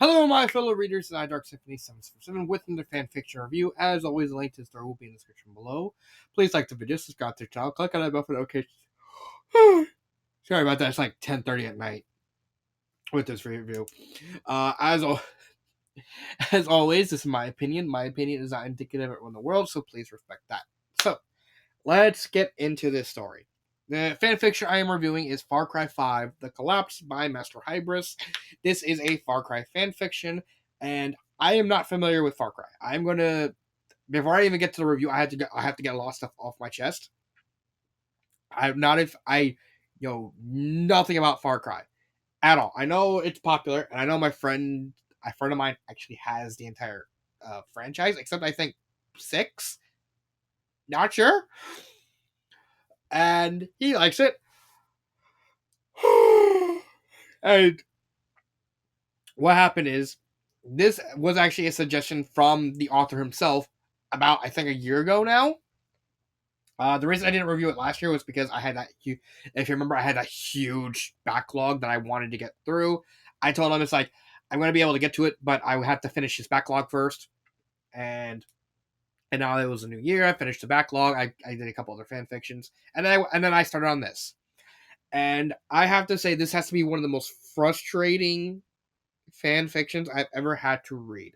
Hello, my fellow readers, and I, Dark Symphony 777, with the fanfiction review. As always, the link to the story will be in the description below. Please like the video, subscribe to the channel, click on that bell for notifications. Sorry about that, it's like 10:30 at night with this review. As always, this is my opinion. My opinion is not indicative of everyone in the world, so please respect that. So, let's get into this story. The fanfiction I am reviewing is Far Cry 5, The Collapse by Master Hybris. This is a Far Cry fanfiction, and I am not familiar with Far Cry. I'm going to, before I even get to the review, I have to get a lot of stuff off my chest. I'm not, if I know nothing about Far Cry at all. I know it's popular, and I know a friend of mine actually has the entire franchise, except I think 6. Not sure. And he likes it. And what happened is, this was actually a suggestion from the author himself about, I think, a year ago now. The reason I didn't review it last year was because I had that, if you remember, I had that huge backlog that I wanted to get through. I told him, it's like, I'm going to be able to get to it, but I would have to finish this backlog first. And now it was a new year. I finished the backlog. I did a couple other fan fictions. And then I started on this. And I have to say, this has to be one of the most frustrating fan fictions I've ever had to read.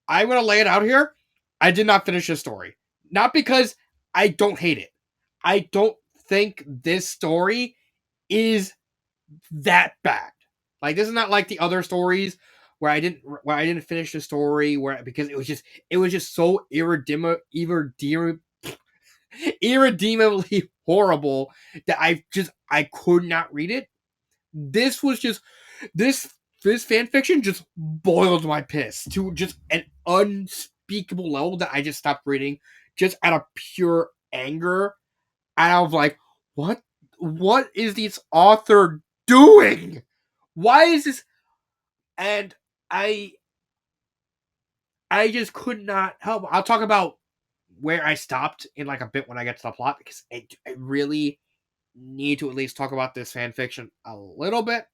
I'm going to lay it out here. I did not finish this story. Not because I don't hate it. I don't think this story is that bad. Like, this is not like the other stories where I didn't finish the story because it was just so irredeemably horrible that I could not read it. This was just this fan fiction just boiled my piss to just an unspeakable level that I just stopped reading just out of pure anger. And I was like, what is this author doing? Why is this? And I just could not help. I'll talk about where I stopped in like a bit when I get to the plot, because I really need to at least talk about this fan fiction a little bit.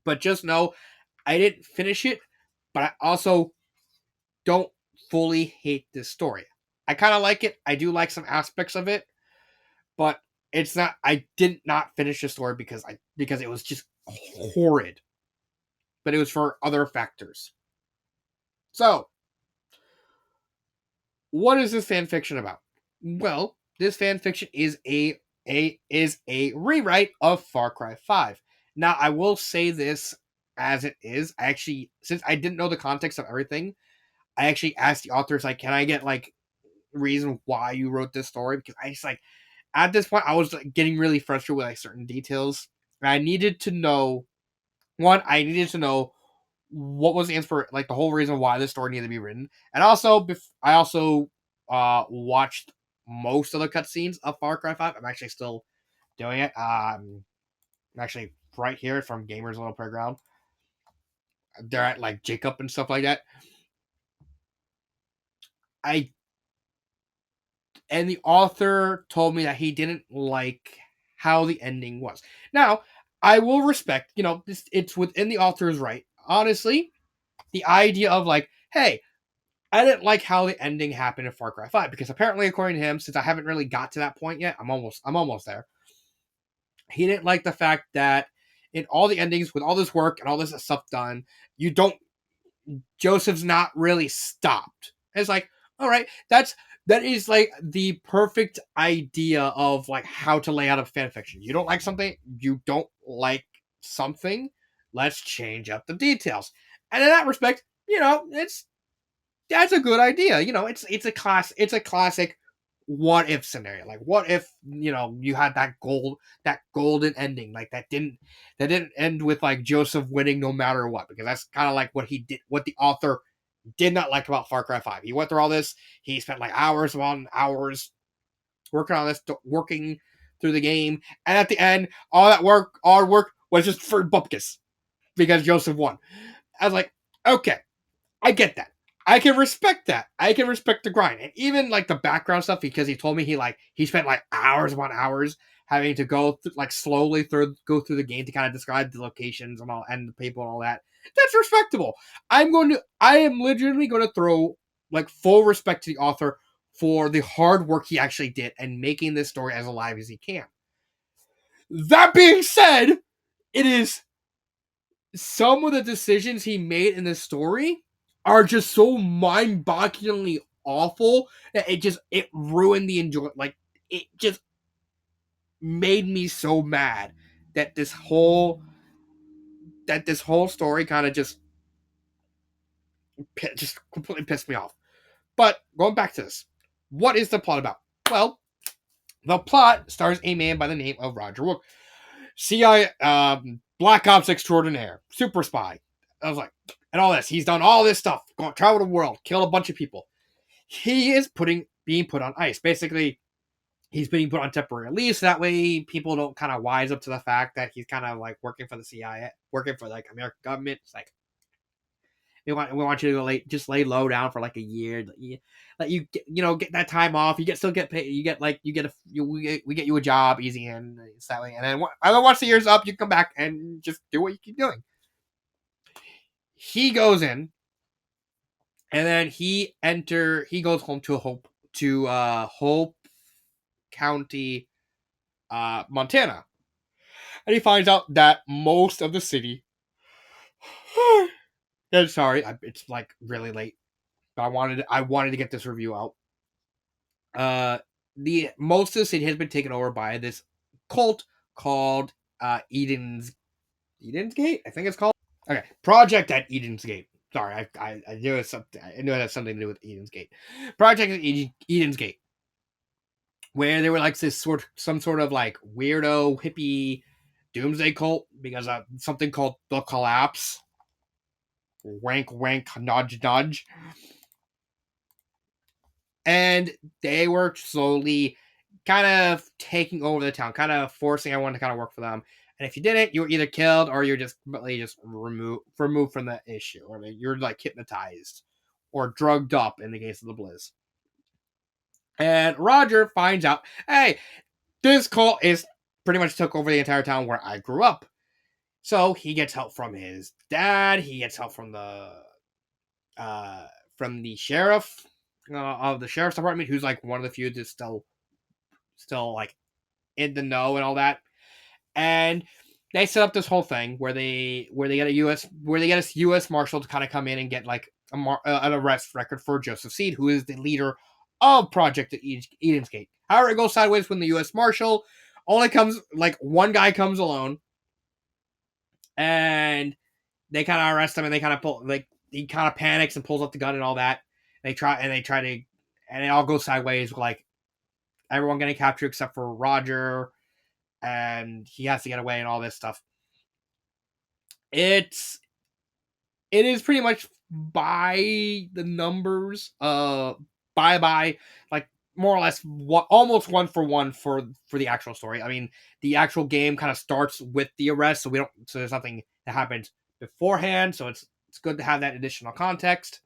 But just know, I didn't finish it, but I also don't fully hate this story. I kind of like it. I do like some aspects of it, but it's not. I did not finish the story because it was just horrid. But it was for other factors. So, what is this fan fiction about? Well, this fan fiction is a rewrite of Far Cry 5. Now, I will say this as it is. I actually, since I didn't know the context of everything, I actually asked the authors, like, can I get like reason why you wrote this story? Because I just, like, at this point I was like getting really frustrated with like certain details. And I needed to know what was the answer, like the whole reason why this story needed to be written. And also, I also watched most of the cutscenes of Far Cry 5. I'm actually still doing it. I'm actually right here from Gamer's Little Playground. They're at like Jacob and stuff like that. And the author told me that he didn't like how the ending was. Now, I will respect, it's within the author's right. Honestly, the idea of like, hey, I didn't like how the ending happened in Far Cry 5, because apparently, according to him, since I haven't really got to that point yet, I'm almost there. He didn't like the fact that in all the endings, with all this work and all this stuff done, Joseph's not really stopped. It's like, all right, that is like the perfect idea of like how to lay out a fan fiction. You don't like something, let's change up the details. And in that respect, that's a good idea. It's a classic what if scenario. Like, what if, you had that golden ending, like that didn't end with like Joseph winning no matter what, because that's kind of like what the author did not like about Far Cry 5. He went through all this, he spent like hours upon hours working on this, working through the game, and at the end, all our work was just for Bupkis because Joseph won. I was like, okay, I get that. I can respect that. I can respect the grind. And even like the background stuff, because he told me he spent like hours upon hours having to slowly go through the game to kind of describe the locations and all and the people and all that. That's respectable. I am legitimately going to throw like full respect to the author for the hard work he actually did and making this story as alive as he can. That being said, it is some of the decisions he made in this story are just so mind-bogglingly awful that it ruined the enjoy. Like it just made me so mad that this whole story kind of just completely pissed me off. But going back to this, what is the plot about? Well, the plot stars a man by the name of Roger Rook, CIA, Black Ops extraordinaire, super spy. I was like, and all this. He's done all this stuff, going travel the world, killed a bunch of people. He is being put on ice. Basically, he's being put on temporary release. That way, people don't kind of wise up to the fact that he's kind of like working for the CIA, working for like American government. It's like we want you to lay low down for like a year. Let you get that time off. Still get paid. We get you a job easy and it's that way. And then once the year's up, you come back and just do what you keep doing. He goes in, and then he goes home to Hope County, Montana, and he finds out that most of the city. Sorry, it's like really late, but I wanted to get this review out. The most of the city has been taken over by this cult called Eden's Gate. I think it's called. Okay, Project at Eden's Gate. Sorry, I knew it something. I knew it had something to do with Eden's Gate. Project at Eden's Gate, where they were like some sort of like weirdo hippie doomsday cult because of something called the Collapse. Wank, wank, nudge, nudge. And they were slowly kind of taking over the town, kind of forcing everyone to kind of work for them. And if you didn't, you were either killed or you're just removed from the issue, or you're like hypnotized or drugged up in the case of the Blizz. And Roger finds out, hey, this cult is pretty much took over the entire town where I grew up. So he gets help from his dad. He gets help from the sheriff of the sheriff's department, who's like one of the few that's still like in the know and all that. And they set up this whole thing where they get a U.S. marshal to kind of come in and get like an arrest record for Joseph Seed, who is the leader of Project Eden's Gate. However, it goes sideways when the U.S. marshal only comes like one guy comes alone, and they kind of arrest him, and they kind of pull like he kind of panics and pulls up the gun and all that. They try to, and it all goes sideways. Like everyone getting captured except for Roger, and he has to get away and all this stuff. It is pretty much by the numbers, by like more or less almost one for one for the actual story. I mean, the actual game kind of starts with the arrest, so there's nothing that happens beforehand. So it's good to have that additional context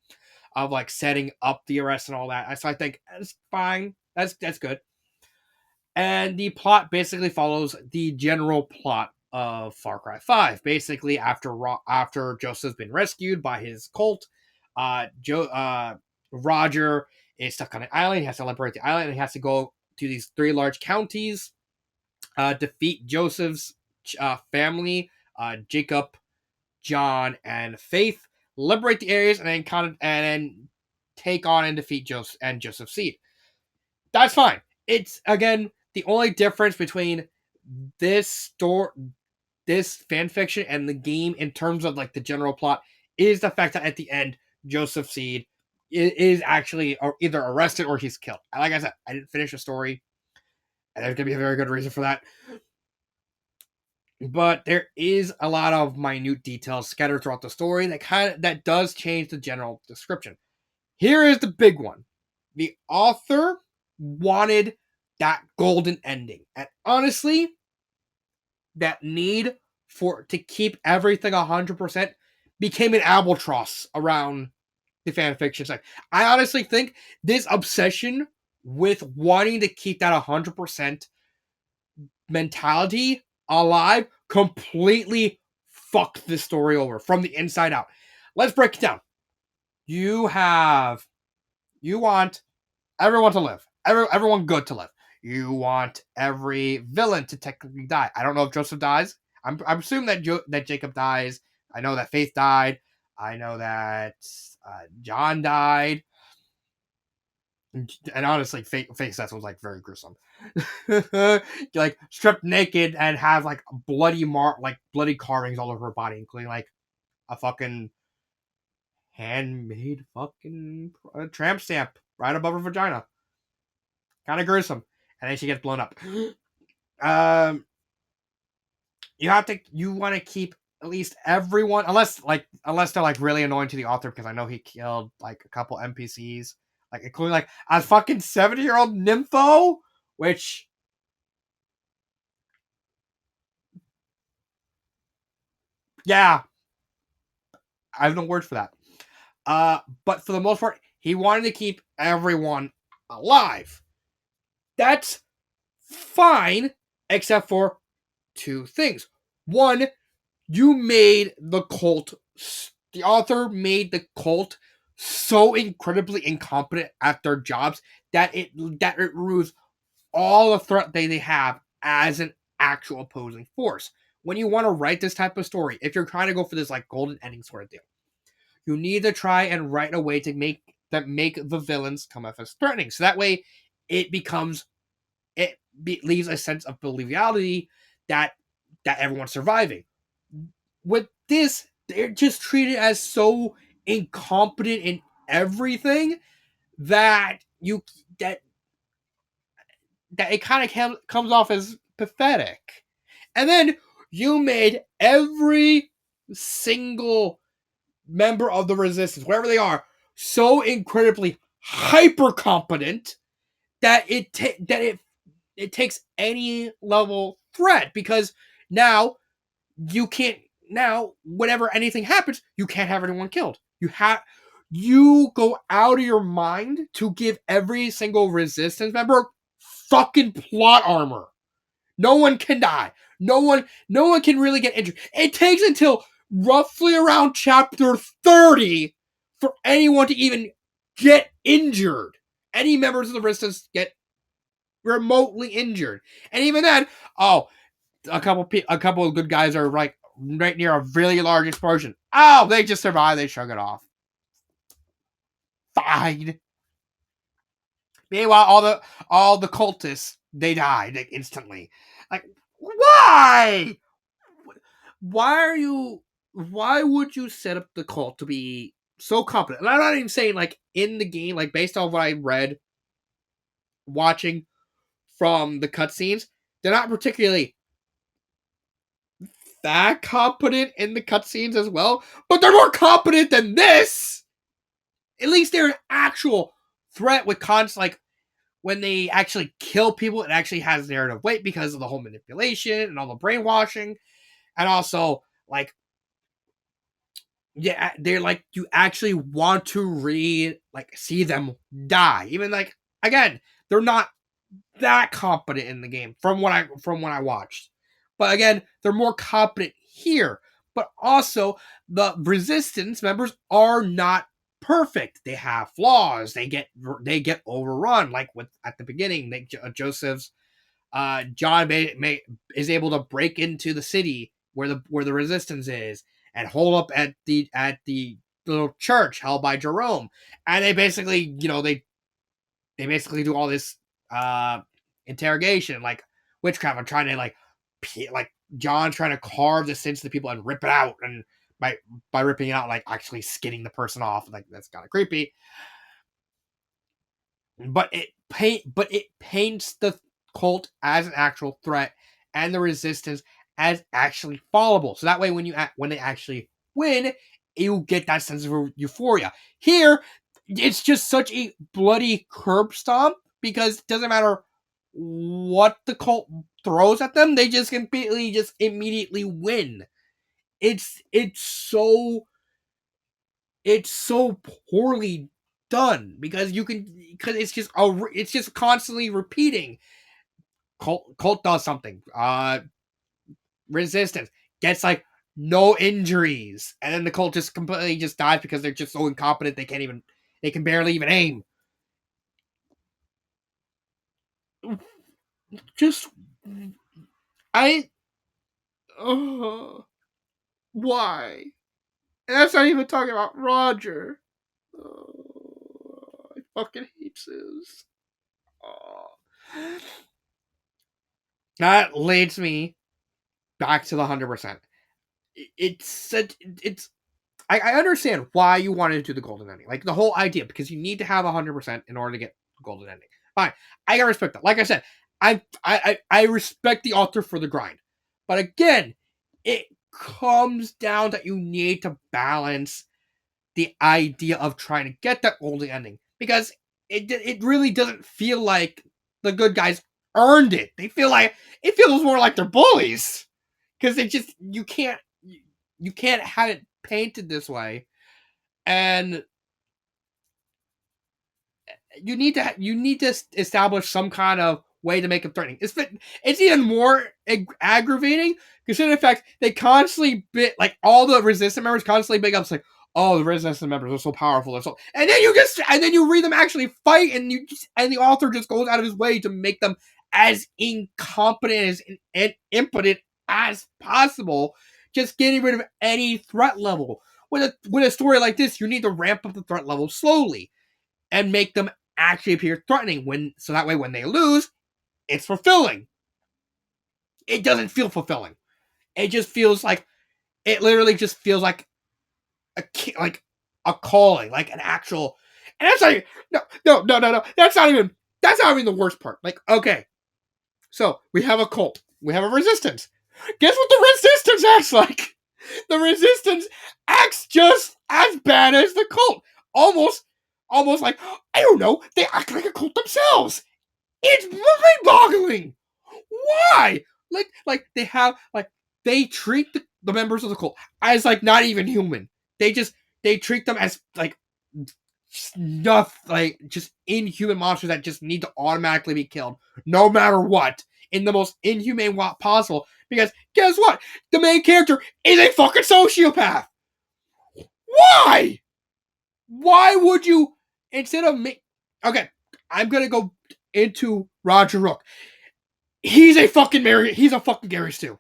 of like setting up the arrest and all that. So I think that's fine. That's good. And the plot basically follows the general plot of Far Cry 5. Basically, after Joseph's been rescued by his cult, Roger is stuck on an island. He has to liberate the island. And he has to go to these 3 large counties, defeat Joseph's family, Jacob, John, and Faith, liberate the areas, and then take on and defeat Joseph Seed. That's fine. It's again the only difference between this fan fiction and the game in terms of like the general plot is the fact that at the end Joseph Seed is actually either arrested or he's killed. Like I said, I didn't finish the story, and there's gonna be a very good reason for that. But there is a lot of minute details scattered throughout the story that does change the general description. Here is the big one. The author wanted that golden ending. And honestly, that need to keep everything 100% became an albatross around the fan fiction side. I honestly think this obsession with wanting to keep that 100% mentality alive completely fucked this story over from the inside out. Let's break it down. You have you want everyone to live. Everyone good to live. You want every villain to technically die. I don't know if Joseph dies. I'm assuming that Jacob dies. I know that Faith died. I know that John died. And honestly, Faith's death was like very gruesome. Like stripped naked and have like bloody carvings all over her body, including like a fucking handmade fucking tramp stamp right above her vagina. Kind of gruesome. And then she gets blown up. Um, you want to keep at least everyone, unless they're like really annoying to the author, because I know he killed like a couple NPCs, like including like a fucking 70-year-old nympho, which yeah, I have no words for that. But for the most part, he wanted to keep everyone alive. That's fine, except for two things. One, the author made the cult so incredibly incompetent at their jobs that it removes all the threat they have as an actual opposing force. When you want to write this type of story, if you're trying to go for this like golden ending sort of deal, you need to try and write a way to make the villains come off as threatening. So that way it becomes leaves a sense of believability that everyone's surviving. With this, they're just treated as so incompetent in everything that you that that it kind of comes off as pathetic. And then you made every single member of the resistance, wherever they are, so incredibly hyper competent that it takes any level threat, because now you can't now whenever anything happens, you can't have anyone killed. You go out of your mind to give every single resistance member fucking plot armor. No one can die. No one can really get injured. It takes until roughly around chapter 30 for anyone to even get injured. Any members of the resistance get remotely injured. And even then, oh, a couple of good guys are right near a really large explosion. Oh, they just survive. They shrug it off. Fine. Meanwhile, all the cultists they died like, instantly. Like, why? Why are you? Why would you set up the cult to be so competent? And I'm not even saying like in the game, like based on what I read, watching from the cutscenes, they're not particularly that competent in the cutscenes as well, but they're more competent than this. At least they're an actual threat with like when they actually kill people, it actually has narrative weight because of the whole manipulation and all the brainwashing, and also like yeah, they're like you actually want to see them die. Even like again, they're not that competent in the game from what I watched. But again, they're more competent here. But also, the resistance members are not perfect. They have flaws. They get overrun. Like with at the beginning, Joseph's John is able to break into the city where the resistance is and hold up at the little church held by Jerome, and they basically they basically do all this uh interrogation, like witchcraft, and trying to like John's trying to carve the sins to people and rip it out, and by ripping it out, like actually skinning the person off, like that's kind of creepy. But it paints the cult as an actual threat and the resistance as actually fallible. So that way, when they actually win, you get that sense of euphoria. Here, it's just such a bloody curb stomp because it doesn't matter what the cult throws at them; they just immediately win. It's so poorly done because it's just constantly repeating Colt does something. Resistance gets like no injuries, and then the Colt just completely just dies because they're just so incompetent they can barely even aim. Just I why? And that's not even talking about Roger. I fucking hate this. Oh. That leads me back to the 100%. It's I understand why you wanted to do the golden ending, like the whole idea, because you need to have 100% in order to get the golden ending. Fine, I gotta respect that. Like I said, I respect the author for the grind, but again, it comes down that you need to balance the idea of trying to get that golden ending, because it really doesn't feel like the good guys earned it. They feel like it feels more like they're bullies, because they just you can't have it painted this way, and you need to establish some kind of way to make it threatening. It's even more aggravating considering the fact they constantly bit like all the resistance members constantly big up like, oh, the resistance members are so powerful or so, and then you read them actually fight, and the author just goes out of his way to make them as incompetent and impotent as possible, just getting rid of any threat level. With a story like this, you need to ramp up the threat level slowly and make them actually appear threatening, so that way when they lose, it's fulfilling. It doesn't feel fulfilling. It just feels like it literally just feels like like a calling, like an actual. And that's like no. That's not even the worst part. Like, okay, so we have a cult, we have a resistance. Guess what the resistance acts like? The resistance acts just as bad as the cult. Almost like, I don't know, they act like a cult themselves. It's mind-boggling. Why? They treat the members of the cult as like not even human. They treat them as like stuff, like just inhuman monsters that just need to automatically be killed no matter what, in the most inhumane way possible. Because guess what? The main character is a fucking sociopath. Why? Why would you, instead of me? Okay, I'm gonna go into Roger Rook. He's a fucking Gary Stu.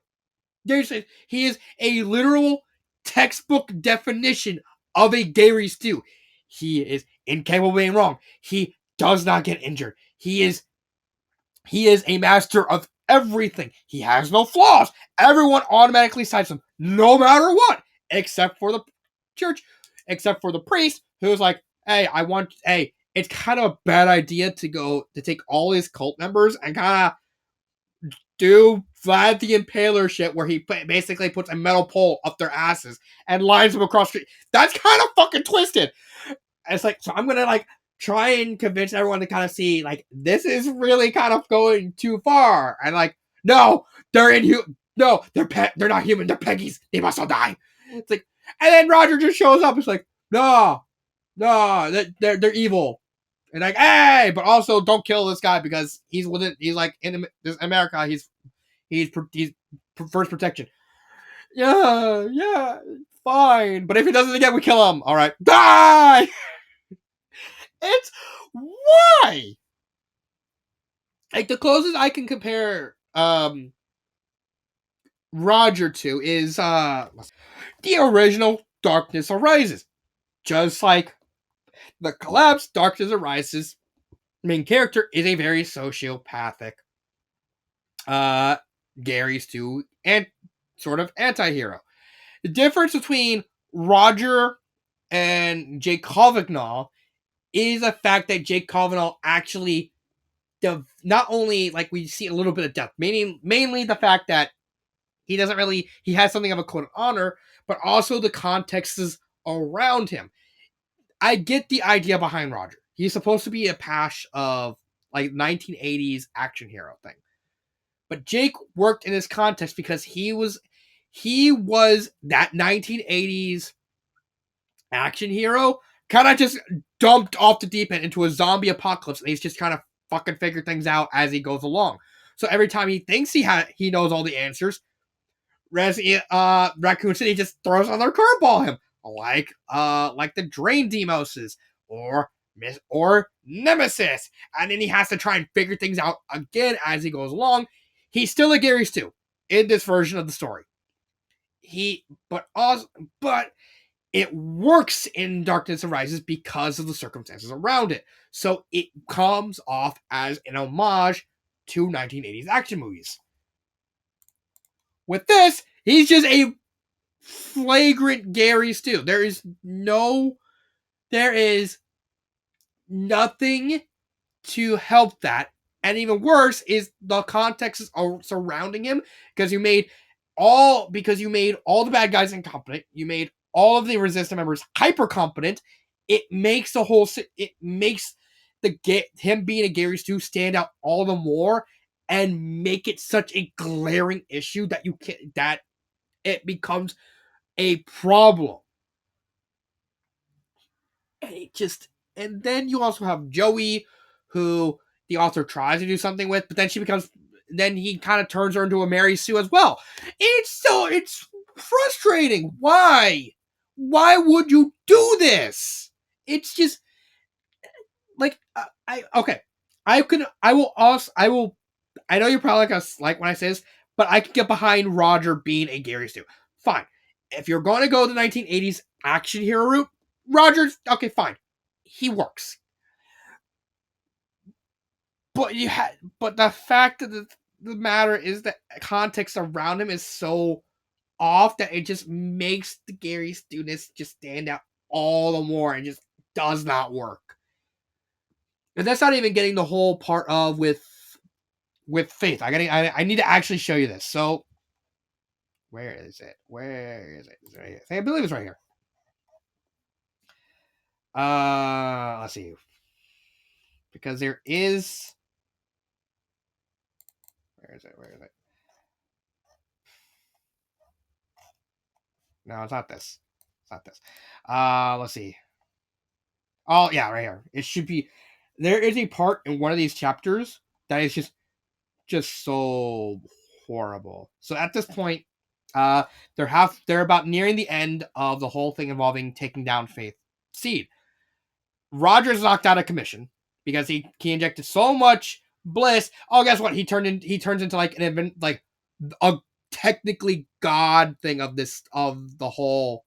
He is a literal textbook definition of a Gary Stu. He is incapable of being wrong. He does not get injured. He is a master of everything. He has no flaws. Everyone automatically cites him, no matter what, except for the church, except for the priest, who's like, hey, it's kind of a bad idea to take all his cult members and kind of do Vlad the Impaler shit, where he basically puts a metal pole up their asses and lines them across the street. That's kind of fucking twisted. It's like, so I'm gonna like try and convince everyone to kind of see like this is really kind of going too far, and like, no, they're inhuman. No, they're not human. They're Peggies. They must all die. It's like, and then Roger just shows up. It's like, no, they're evil. And like, hey, but also don't kill this guy because he's within. He's like in America. He's prefers protection. Yeah, fine. But if he does it again, we kill him. All right, die. It's why. Like the closest I can compare Roger to is the original Darkness Arises. Just like the collapse, Darkness Arises, main character is a very sociopathic Gary Stu and sort of anti-hero. The difference between Roger and Jake Cavanaugh is the fact that Jake Cavanaugh actually not only like we see a little bit of depth, mainly the fact that he has something of a code of honor, but also the contexts around him. I get the idea behind Roger. He's supposed to be a pash of like 1980s action hero thing. But Jake worked in this context because he was that 1980s action hero, kind of just dumped off the deep end into a zombie apocalypse, and he's just kind of fucking figure things out as he goes along. So every time he thinks he knows all the answers, Raccoon City just throws another curveball at him, like the Drain Demoses or Nemesis, and then he has to try and figure things out again as he goes along. He's still a Gary Stu in this version of the story. But it works in Darkness Arises because of the circumstances around it. So it comes off as an homage to 1980s action movies. With this, he's just a flagrant Gary Stu. There is nothing to help that. And even worse is the context surrounding him, because you made all the bad guys incompetent. You made all of the resistance members hyper competent. It makes him being a Gary Stu stand out all the more and make it such a glaring issue that it becomes a problem. And then you also have Joey, who the author tries to do something with, but then he kind of turns her into a Mary Sue as well. It's frustrating. Why would you do this? It's just like I know you're probably like when I say this, but I can get behind Roger being a Gary Stu. Fine. If you're going to go the 1980s action hero route, Roger's okay, fine. He works. But the fact of the matter is that context around him is so off that it just makes the Gary Stu-ness just stand out all the more and just does not work. And that's not even getting the whole part of with Faith. I need to actually show you this. So where is it? Is it right here? I believe it's right here. Let's see. Because there is. Where is it? No, it's not this. Let's see. Oh yeah, right here. It should be. There is a part in one of these chapters that is just so horrible. So at this point, they're about nearing the end of the whole thing involving taking down Faith Seed. Roger's knocked out of commission because he injected so much bliss. Oh, guess what? He turns into like a technically god thing of the whole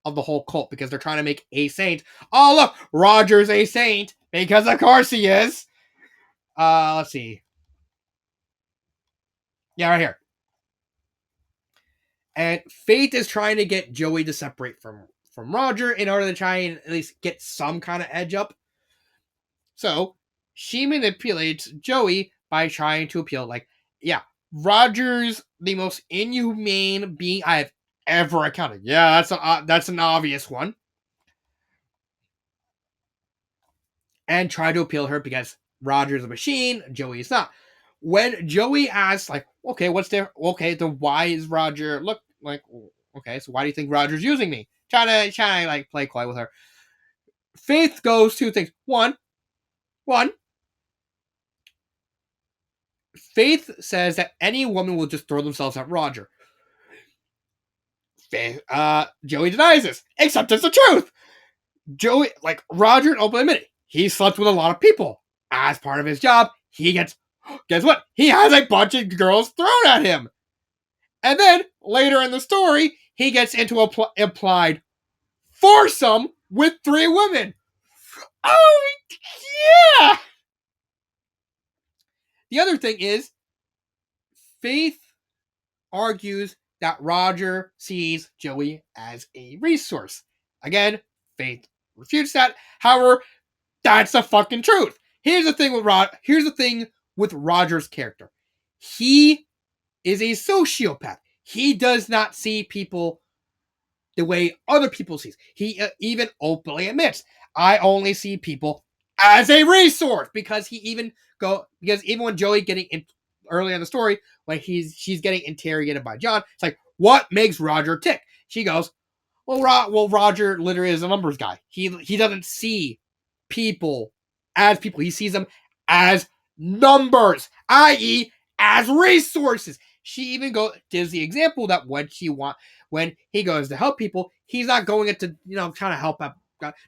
cult, because they're trying to make a saint. Oh look, Roger's a saint because of course he is. Let's see. Yeah, right here. And Faith is trying to get Joey to separate from Roger in order to try and at least get some kind of edge up. So she manipulates Joey by trying to appeal, like, yeah, Roger's the most inhumane being I have ever encountered. Yeah, that's an obvious one. And try to appeal her because Roger's a machine, Joey is not. When Joey asks, like, okay, what's there? Okay, then why is Roger look like? Okay, so why do you think Roger's using me? Trying to like play coy with her. Faith goes two things. One. Faith says that any woman will just throw themselves at Roger. Joey denies this, except it's the truth. Roger openly admitted he slept with a lot of people. As part of his job, guess what? He has a bunch of girls thrown at him. And then, later in the story, he gets into implied foursome with 3 women. Oh, yeah! The other thing is, Faith argues that Roger sees Joey as a resource. Again, Faith refutes that. However, that's the fucking truth. Here's the thing with Roger's character. He is a sociopath. He does not see people the way other people see. He even openly admits, I only see people as a resource, because even when Joey getting in early in the story, when she's getting interrogated by John, it's like, what makes Roger tick? She goes, well, Roger literally is a numbers guy. He doesn't see people as people. He sees them as numbers, i.e., as resources. She even gives the example that when he goes to help people, he's not going it to, trying to help out.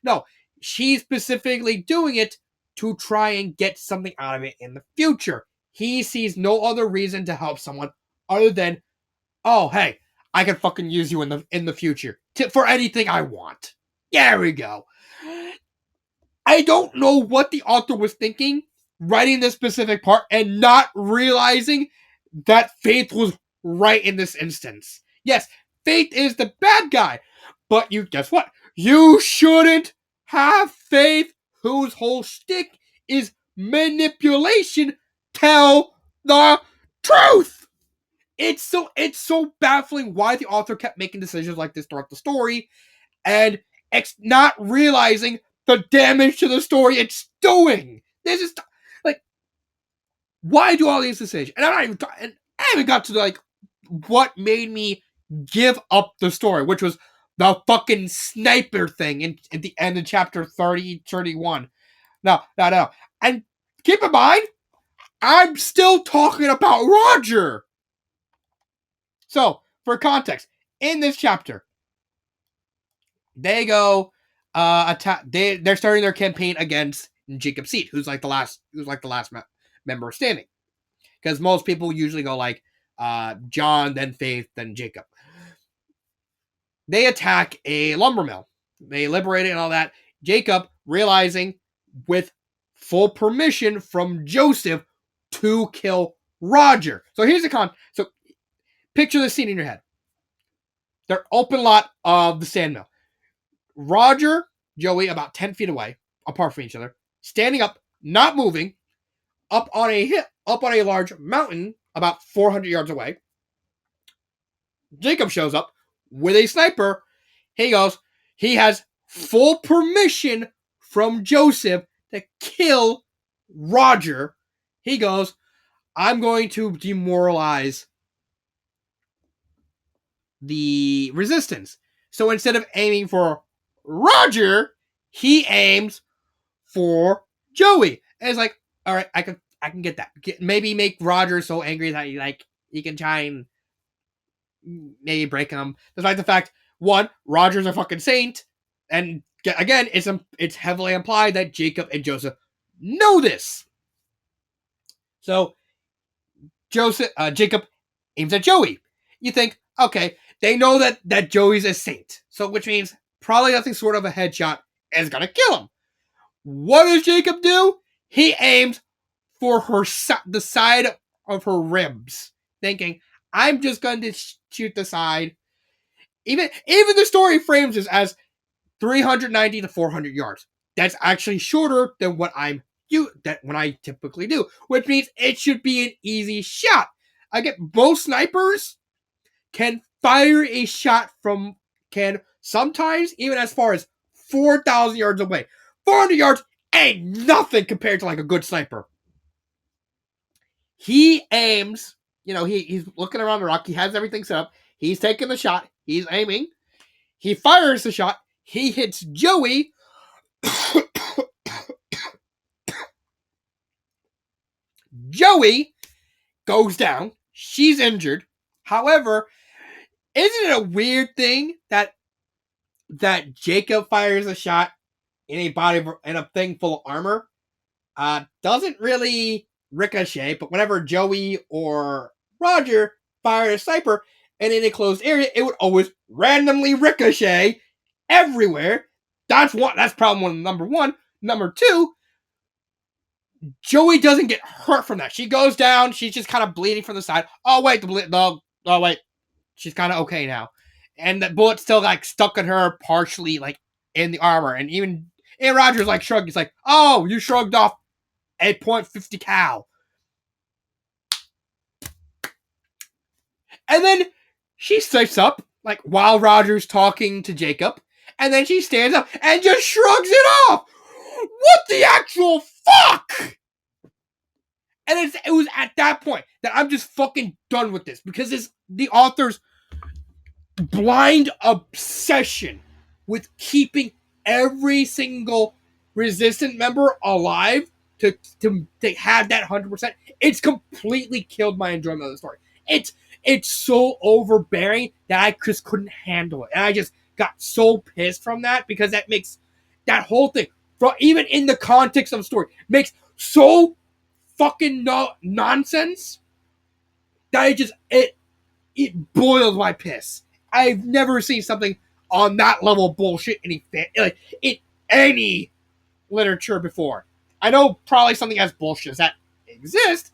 No, she's specifically doing it to try and get something out of it in the future. He sees no other reason to help someone other than, oh, hey, I can fucking use you in the future for anything I want. There we go. I don't know what the author was thinking writing this specific part and not realizing that Faith was right in this instance. Yes, Faith is the bad guy, but guess what? You shouldn't have Faith, whose whole shtick is manipulation, tell the truth. It's so baffling why the author kept making decisions like this throughout the story, and not realizing the damage to the story it's doing. This is like, why do all these decisions? And I haven't got to like what made me give up the story, which was the fucking sniper thing at the end of chapter 31. No. And keep in mind, I'm still talking about Roger. So, for context, in this chapter, they go attack. They're starting their campaign against Jacob Seed, who's like the last member standing. Because most people usually go like John, then Faith, then Jacob. They attack a lumber mill. They liberate it and all that. Jacob, realizing with full permission from Joseph to kill Roger. So here's the So picture the scene in your head. They're open lot of the sand mill. Roger, Joey, about 10 feet away, apart from each other, standing up, not moving, up on a large mountain about 400 yards away. Jacob shows up with a sniper. He has full permission from Joseph to kill Roger. He goes, I'm going to demoralize the resistance. So instead of aiming for Roger, he aims for Joey. And it's like, all right, I can get that. Maybe make Roger so angry that he can try and maybe break him. Despite the fact, one, Roger's a fucking saint, and again, it's heavily implied that Jacob and Joseph know this. So Jacob aims at Joey. You think, okay, they know that Joey's a saint, so which means probably nothing sort of a headshot is gonna kill him. What does Jacob do? He aims for the side of her ribs, thinking, I'm just going to shoot the side. Even the story frames this as 390 to 400 yards. That's actually shorter than what I typically do, which means it should be an easy shot. Most snipers can fire a shot can sometimes even as far as 4,000 yards away. 400 yards ain't nothing compared to like a good sniper. He aims, he's looking around the rock. He has everything set up. He's taking the shot. He's aiming. He fires the shot. He hits Joey. Joey goes down. She's injured. However, isn't it a weird thing that Jacob fires a shot in a thing full of armor? Doesn't really ricochet, but whenever Joey or Roger fired a sniper and in a closed area, it would always randomly ricochet everywhere. That's problem number one. Number two, Joey doesn't get hurt from that. She goes down. She's just kind of bleeding from the side. Oh wait, wait, she's kind of okay now, and the bullet's still like stuck in her partially, like in the armor. And even Roger's like shrugged. He's like, "Oh, you shrugged off a .50 cal." And then she sits up, like while Roger's talking to Jacob, and then she stands up and just shrugs it off. What the actual fuck? And it was at that point that I'm just fucking done with this, because the author's blind obsession with keeping every single resistant member alive to have that 100%, it's completely killed my enjoyment of the story. It's so overbearing that I just couldn't handle it, and I just got so pissed from that because that makes that whole thing, even in the context of the story, makes so fucking nonsense that it boils my piss. I've never seen something on that level of bullshit in any literature before. I know probably something as bullshit as that exists,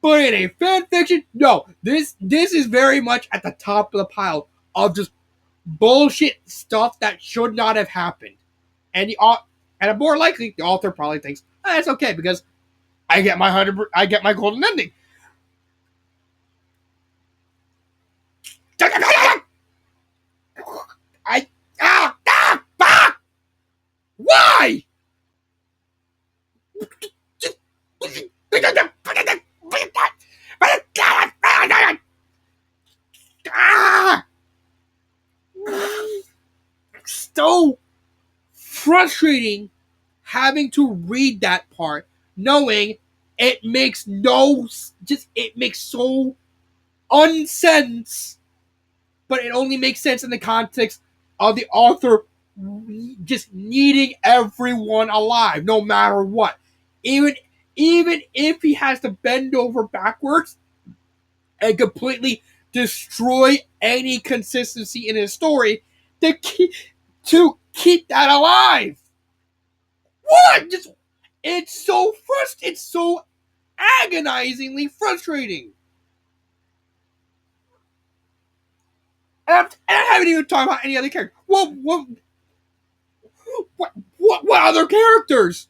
but in a fan fiction, no. This is very much at the top of the pile of just bullshit stuff that should not have happened. And more likely, the author probably thinks, that's okay because I get my golden ending. I why? So frustrating having to read that part, knowing it makes so unsense, but it only makes sense in the context of the author just needing everyone alive, no matter what. Even even if he has to bend over backwards and completely destroy any consistency in his story to keep that alive. What? It's so agonizingly frustrating. And I haven't even talked about any other character. What other characters?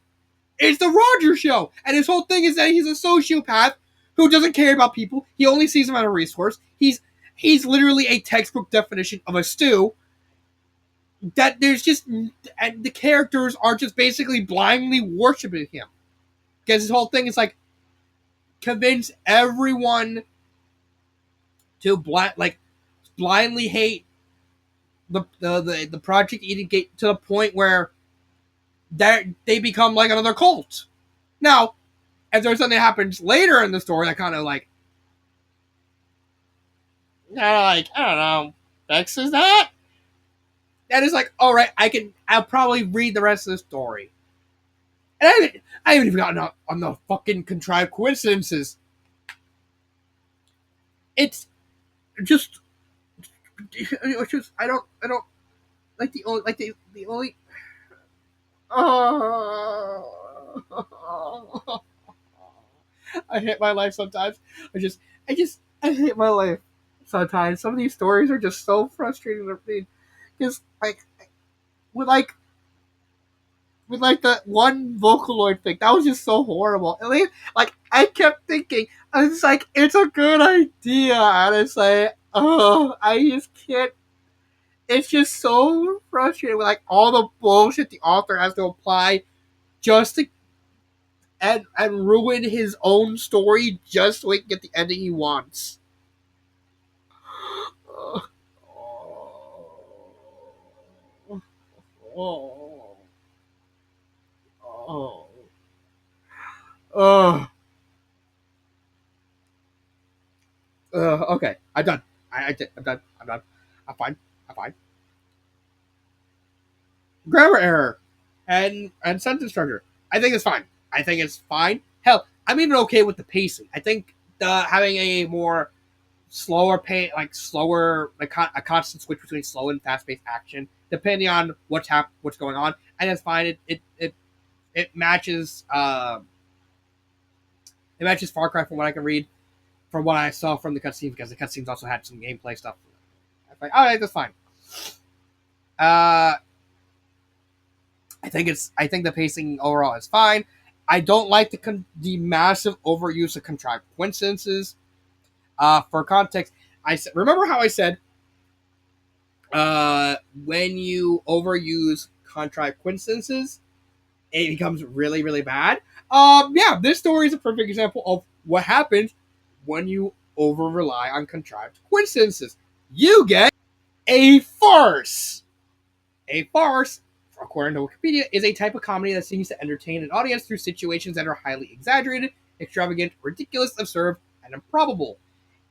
It's the Roger show, and his whole thing is that he's a sociopath who doesn't care about people. He only sees them as a resource. He's literally a textbook definition of a stew. That there's just and the characters are just basically blindly worshiping him because his whole thing is like convince everyone to blindly hate the Project Eden Gate to the point where they become like another cult. Now, if there's something that happens later in the story that kind of I don't know, fixes that, that is like, all right, I'll probably read the rest of the story. And I haven't even gotten on the fucking contrived coincidences. It's just I don't like the only oh I hate my life sometimes. I hate my life sometimes. Some of these stories are just so frustrating to read because with like with the one Vocaloid thing that was just so horrible. And I kept thinking, I was like, it's a good idea, and it's like, oh, I just can't. It's just so frustrating with all the bullshit the author has to apply just to and ruin his own story just so he can get the ending he wants. Oh, oh, oh, oh. Okay, I'm done. I did. I'm done. I'm done. I'm fine. I'm fine. Grammar error and sentence structure. I think it's fine. I think it's fine. Hell, I'm even okay with the pacing. I think having a more slower a constant switch between slow and fast paced action, depending on what's going on, and it's fine. It matches it matches Far Cry from what I can read, from what I saw from the cutscenes, because the cutscenes also had some gameplay stuff. I'm like, all right, that's fine. Uh, I think the pacing overall is fine. I don't like the massive overuse of contrived coincidences. For context, remember how I said when you overuse contrived coincidences, it becomes really, really bad. Yeah, this story is a perfect example of what happens when you over rely on contrived coincidences. You get a farce according to Wikipedia, is a type of comedy that seems to entertain an audience through situations that are highly exaggerated, extravagant, ridiculous, absurd, and improbable.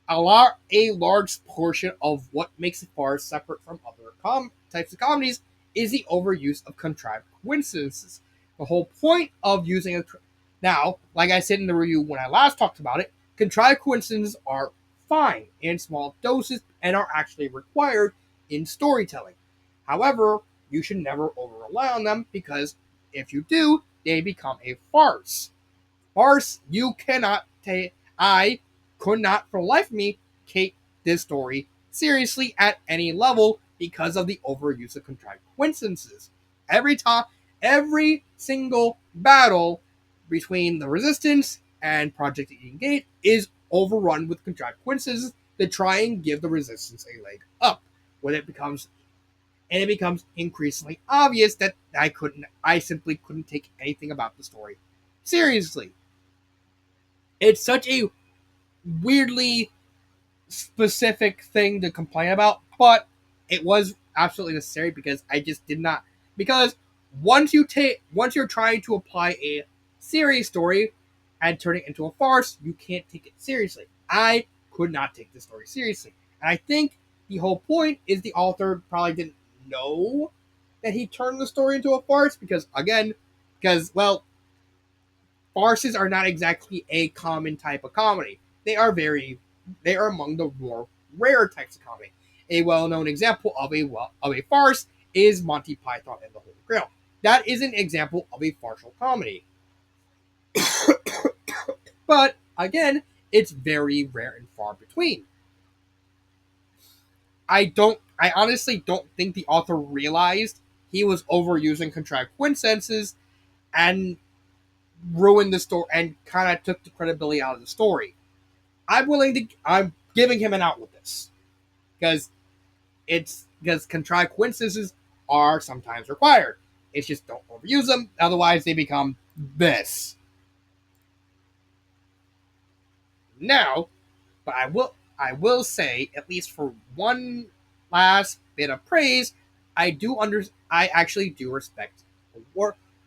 A large portion of what makes it far separate from other types of comedies is the overuse of contrived coincidences. The whole point of using a now, like I said in the review when I last talked about it, contrived coincidences are fine in small doses and are actually required in storytelling. However, you should never over rely on them because if you do, they become a farce. Farce, you cannot take. I could not for the life of me take this story seriously at any level because of the overuse of contrived coincidences. Every time, every single battle between the Resistance and Project Eden Gate is overrun with contrived coincidences to try and give the Resistance a leg up. When it becomes increasingly obvious that I simply couldn't take anything about the story seriously. It's such a weirdly specific thing to complain about, but it was absolutely necessary because I just did not. Because once you're trying to apply a serious story and turn it into a farce, you can't take it seriously. I could not take the story seriously, and I think the whole point is the author probably didn't know that he turned the story into a farce because well, farces are not exactly a common type of comedy. They are among the more rare types of comedy. A well-known example of a farce is Monty Python and the Holy Grail. That is an example of a farcical comedy. But again, it's very rare and far between. I honestly don't think the author realized he was overusing contrived coincidences and ruined the story and kind of took the credibility out of the story. I'm giving him an out with this because it's because contrived coincidences are sometimes required. It's just don't overuse them, otherwise they become this. Now, but I will say, at least for one last bit of praise, I actually do respect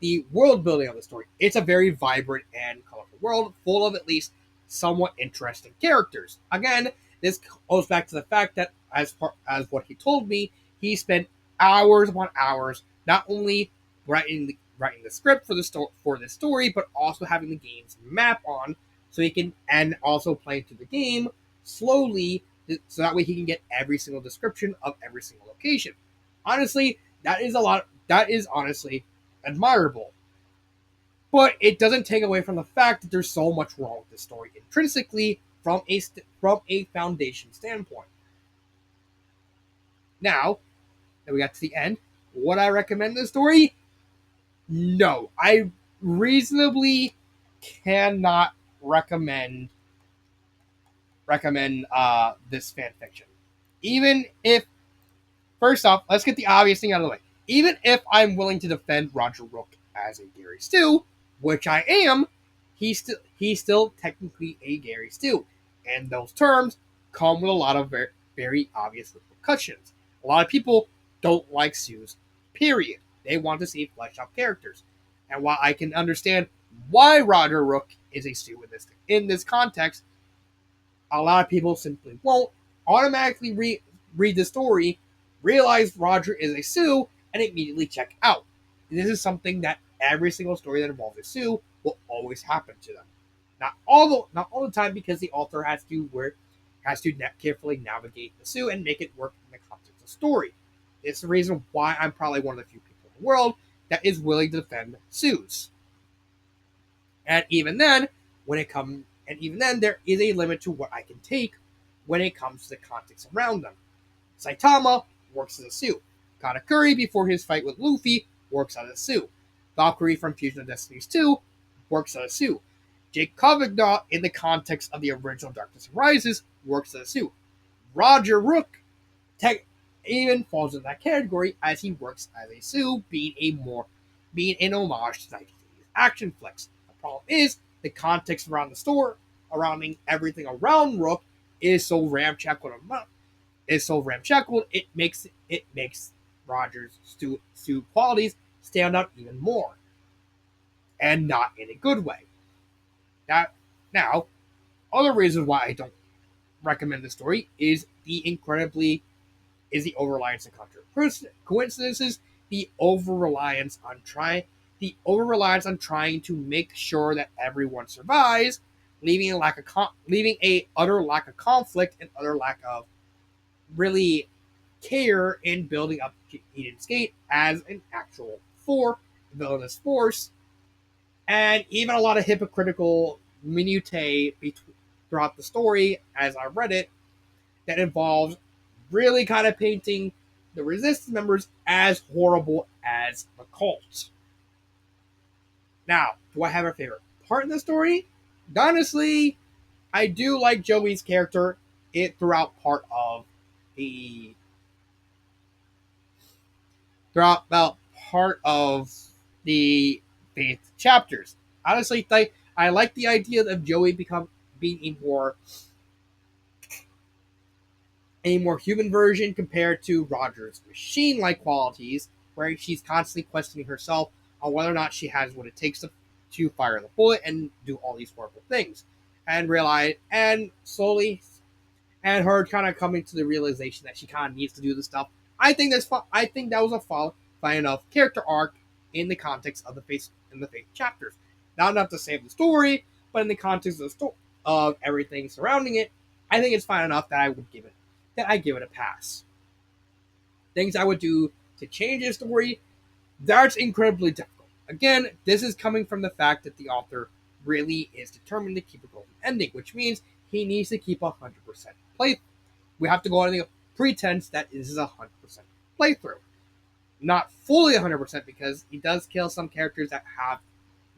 the world building of the story. It's a very vibrant and colorful world, full of at least somewhat interesting characters. Again, this goes back to the fact that as what he told me, he spent hours upon hours not only writing the script for this story, but also having the game's map on so he can and also play through the game slowly so that way he can get every single description of every single location. Honestly, that is honestly admirable. But it doesn't take away from the fact that there's so much wrong with this story intrinsically from a foundation standpoint. Now that we got to the end, would I recommend this story? No, I reasonably cannot recommend this fan fiction. Even if first off, let's get the obvious thing out of the way. Even if I'm willing to defend Roger Rook as a Gary Stew, which I am, he's still technically a Gary Stew, and those terms come with a lot of very obvious repercussions. A lot of people don't like Stews. Period. They want to see fleshed out characters, and while I can understand why Roger Rook is a Stew in this context, a lot of people simply won't automatically read the story, realize Roger is a Sue, and immediately check out. This is something that every single story that involves a Sue will always happen to them. Not all the time because the author has to carefully navigate the Sue and make it work in the context of the story. It's the reason why I'm probably one of the few people in the world that is willing to defend Sues. And even then, there is a limit to what I can take when it comes to the context around them. Saitama works as a Sue. Katakuri, before his fight with Luffy, works as a Sue. Valkyrie from Fusion of Destinies 2 works as a Sue. Jake Cavagnaw, in the context of the original Darkness Rises, works as a Sue. Roger Rook even falls in that category as he works as a Sue, being an homage to 1980s action flicks. The problem is the context around the story, surrounding everything around Rook, is so ramshackled. It makes Rogers' Stu qualities stand out even more, and not in a good way. That now, other reasons why I don't recommend the story is the over reliance on coincidences, the over reliance on trying to make sure that everyone survives, leaving a utter lack of conflict and utter lack of really care in building up Eden's Gate as an actual villainous force, and even a lot of hypocritical minutiae throughout the story as I read it that involves really kind of painting the resistance members as horrible as the cult. Now, do I have a favorite part in the story? Honestly, I do like Joey's character it throughout the part of the faith chapters. Honestly, I like the idea of Joey being a more human version compared to Roger's machine-like qualities, where she's constantly questioning herself on whether or not she has what it takes to fire the bullet and do all these horrible things, and realize and slowly and her kind of coming to the realization that she kind of needs to do this stuff. I think that was a fine enough character arc in the context of the face chapters. Not enough to save the story, but in the context of of everything surrounding it, I think it's fine enough that I give it a pass. Things I would do to change the story, that's incredibly difficult. Again, this is coming from the fact that the author really is determined to keep a golden ending, which means he needs to keep 100% play. We have to go on the pretense that this is 100% playthrough. Not fully 100% because he does kill some characters that have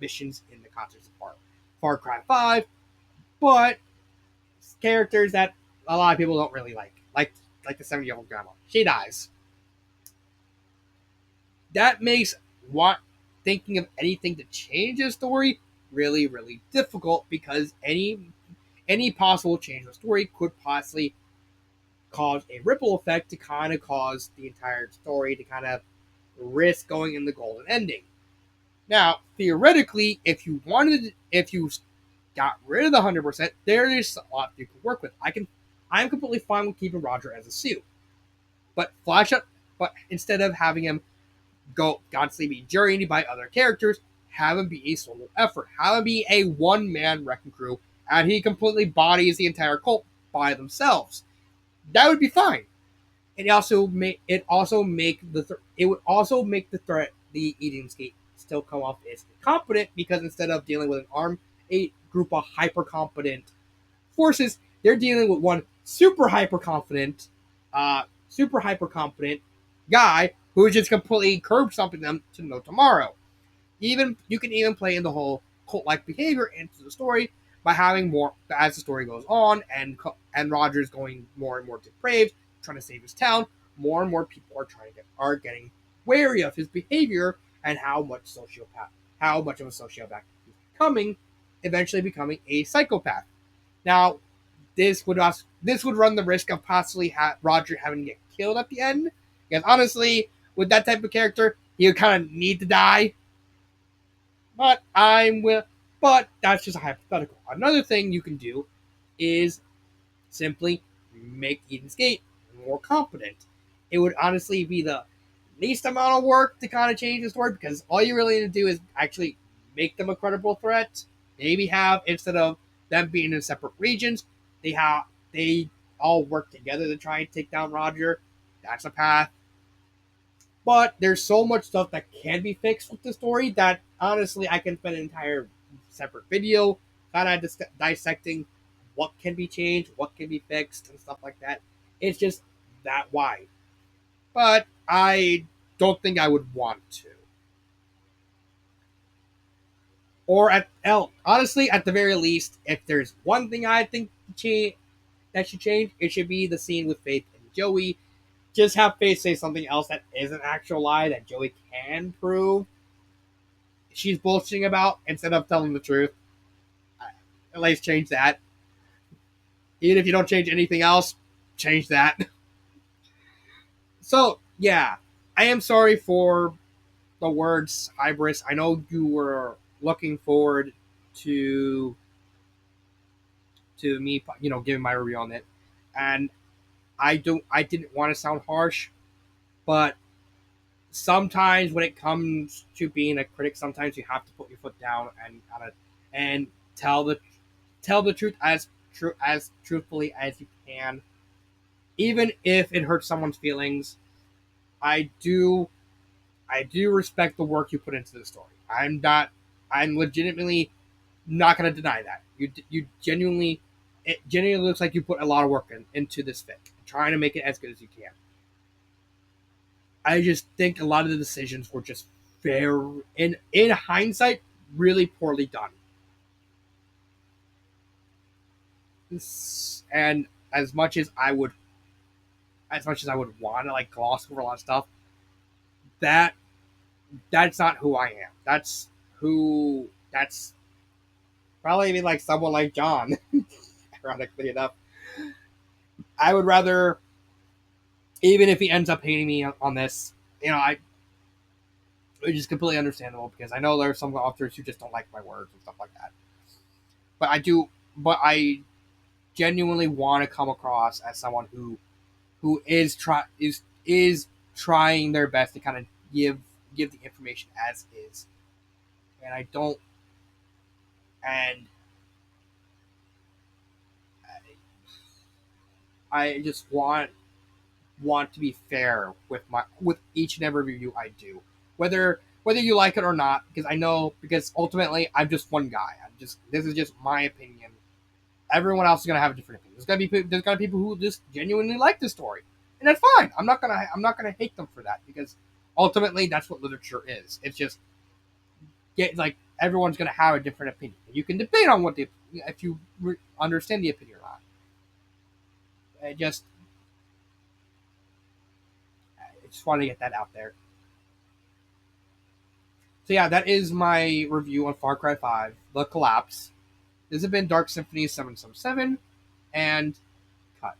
missions in the context of Far Cry 5, but characters that a lot of people don't really like the 70-year-old grandma. She dies. That makes what thinking of anything to change the story really, really difficult because any possible change in the story could possibly cause a ripple effect to kind of cause the entire story to kind of risk going in the golden ending. Now, theoretically, if you got rid of the 100%, there is a lot you can work with. I'm completely fine with keeping Roger as a suit, but but instead of having him go constantly be journeyed by other characters, have him be a solo effort, have him be a one-man wrecking crew, and he completely bodies the entire cult by themselves. That would be fine. It would also make the threat the Eden's Gate still come off as incompetent because instead of dealing with a group of hyper competent forces, they're dealing with one super hyper competent guy who is just completely curb stomping them to no tomorrow. Even you can even play in the whole cult like behavior into the story by having more as the story goes on and Roger's going more and more depraved, trying to save his town. More and more people are getting wary of his behavior and how much of a sociopath he's becoming, eventually becoming a psychopath. Now, this would run the risk of possibly Roger having to get killed at the end. Because honestly, with that type of character, he would kind of need to die. But I'm will. But that's just a hypothetical. Another thing you can do is simply make Eden's Gate more competent. It would honestly be the least amount of work to kind of change the story because all you really need to do is actually make them a credible threat. Maybe have instead of them being in separate regions, they all work together to try and take down Roger. That's a path. But there's so much stuff that can be fixed with the story that honestly I can spend an entire separate video kind of dissecting what can be changed, what can be fixed, and stuff like that. It's just that wide. But I don't think I would want to. Or honestly, at the very least, if there's one thing I think that should change, it should be the scene with Faith and Joey. Just have Faith say something else that is an actual lie that Joey can prove she's bullshitting about instead of telling the truth. At least change that. Even if you don't change anything else, change that. So, yeah, I am sorry for the words hybris. I know you were looking forward to me, giving my review on it, and I didn't want to sound harsh, but sometimes when it comes to being a critic, sometimes you have to put your foot down and kind of and tell the tell the truth as truthfully as you can, even if it hurts someone's feelings. I do I do respect the work you put into the story. I'm legitimately not going to deny that. You genuinely, it genuinely looks like you put a lot of work into this fic, trying to make it as good as you can. I just think a lot of the decisions were just very, in hindsight, really poorly done. And as much as I would, as much as I would want to like gloss over a lot of stuff, that that's not who I am. That's probably even like someone like John. Ironically enough, I would rather, even if he ends up hating me on this, which is completely understandable because I know there are some authors who just don't like my words and stuff like that. But I genuinely want to come across as someone who is trying their best to kind of give the information as is, and I don't, and I just want to be fair with each and every review I do, whether you like it or not, because ultimately I'm just one guy. This is just my opinion. Everyone else is gonna have a different opinion. There's gonna be people who just genuinely like the story, and that's fine. I'm not gonna hate them for that because ultimately that's what literature is. It's just everyone's gonna have a different opinion. You can debate on if you understand the opinion or not. I just want to get that out there. So yeah, that is my review on Far Cry 5, The Collapse. This has been Dark Symphony 777, and cut.